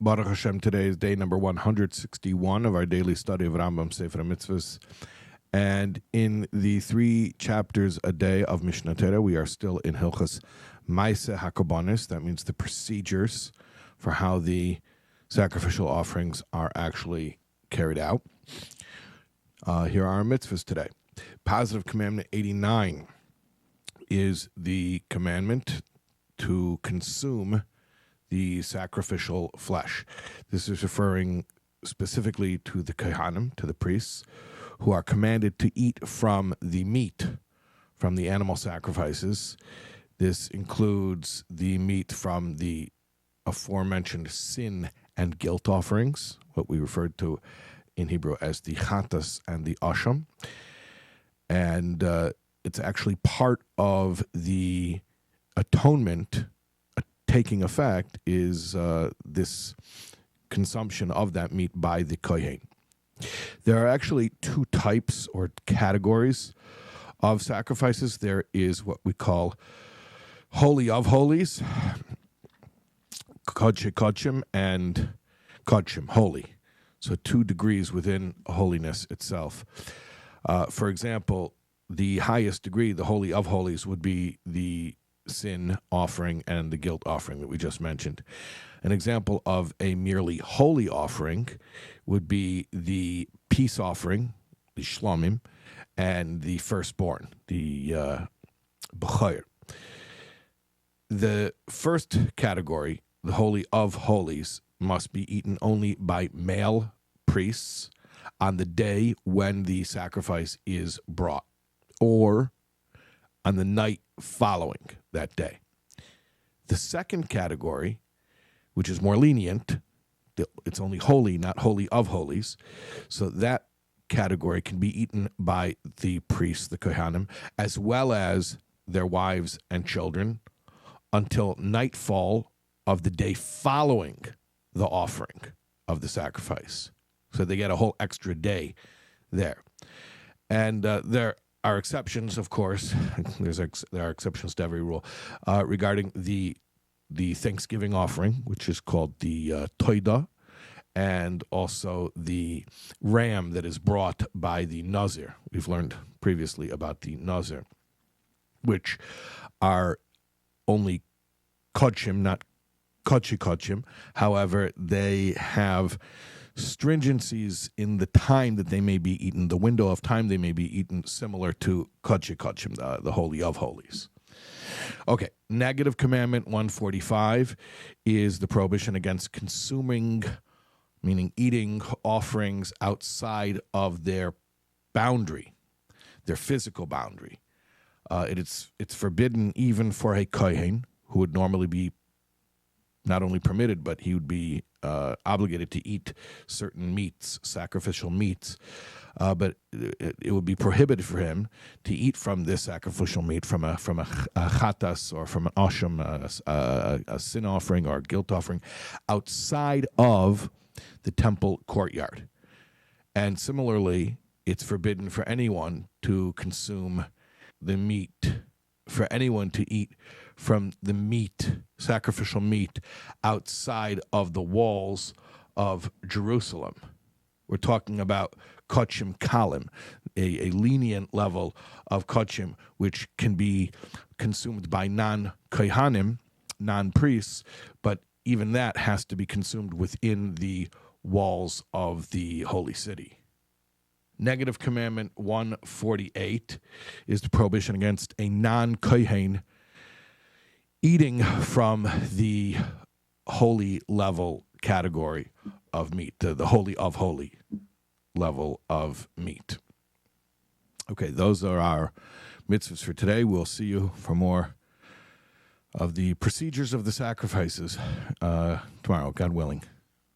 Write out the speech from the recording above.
Baruch Hashem, today is day number 161 of our daily study of Rambam, Sefer, HaMitzvos. And in the 3 chapters a day of Mishnah Torah, we are still in Hilchos Maaseh HaKorbanos. That means the procedures for how the sacrificial offerings are actually carried out. Here are our mitzvahs today. Positive Commandment 89 is the commandment to consume the sacrificial flesh. This is referring specifically to the kohanim, to the priests, who are commanded to eat from the meat from the animal sacrifices. This includes the meat from the aforementioned sin and guilt offerings, what we referred to in Hebrew as the chatas and the asham. And it's actually part of the atonement taking effect is this consumption of that meat by the kohen. There are actually 2 types or categories of sacrifices. There is what we call Holy of Holies, Kodshe Kodshim, and Kodshim, holy. So 2 degrees within holiness itself. For example, the highest degree, the Holy of Holies, would be the sin offering and the guilt offering that we just mentioned. An example of a merely holy offering would be the peace offering, the shlomim, and the firstborn, the b'chayr. The first category, the Holy of Holies, must be eaten only by male priests on the day when the sacrifice is brought, or on the night following that day. The second category, which is more lenient, it's only holy, not holy of holies, so that category can be eaten by the priests, the kohanim, as well as their wives and children until nightfall of the day following the offering of the sacrifice. So they get a whole extra day there. And there are exceptions, of course. There are exceptions to every rule regarding the Thanksgiving offering, which is called the toida, and also the ram that is brought by the nazir. We've learned previously about the nazir, which are only kodshim, not kodshim. However, they have stringencies in the time that they may be eaten, the window of time they may be eaten, similar to kodshim, the Holy of Holies. Okay, negative commandment 145 is the prohibition against consuming, meaning eating offerings outside of their boundary, their physical boundary. It's forbidden even for a kohen, who would normally be not only permitted, but he would be obligated to eat certain meats, sacrificial meats, but it would be prohibited for him to eat from this sacrificial meat from a chatas or from an asham, a sin offering or a guilt offering, outside of the temple courtyard. And similarly, it's forbidden for anyone to consume the meat, for anyone to eat from the meat, sacrificial meat, outside of the walls of Jerusalem. We're talking about kodshim kalim, a lenient level of kodshim, which can be consumed by non-kohanim, non-priests, but even that has to be consumed within the walls of the holy city. Negative commandment 148 is the prohibition against a non-kohen eating from the holy level category of meat, the holy of holy level of meat. Okay, those are our mitzvahs for today. We'll see you for more of the procedures of the sacrifices tomorrow, God willing.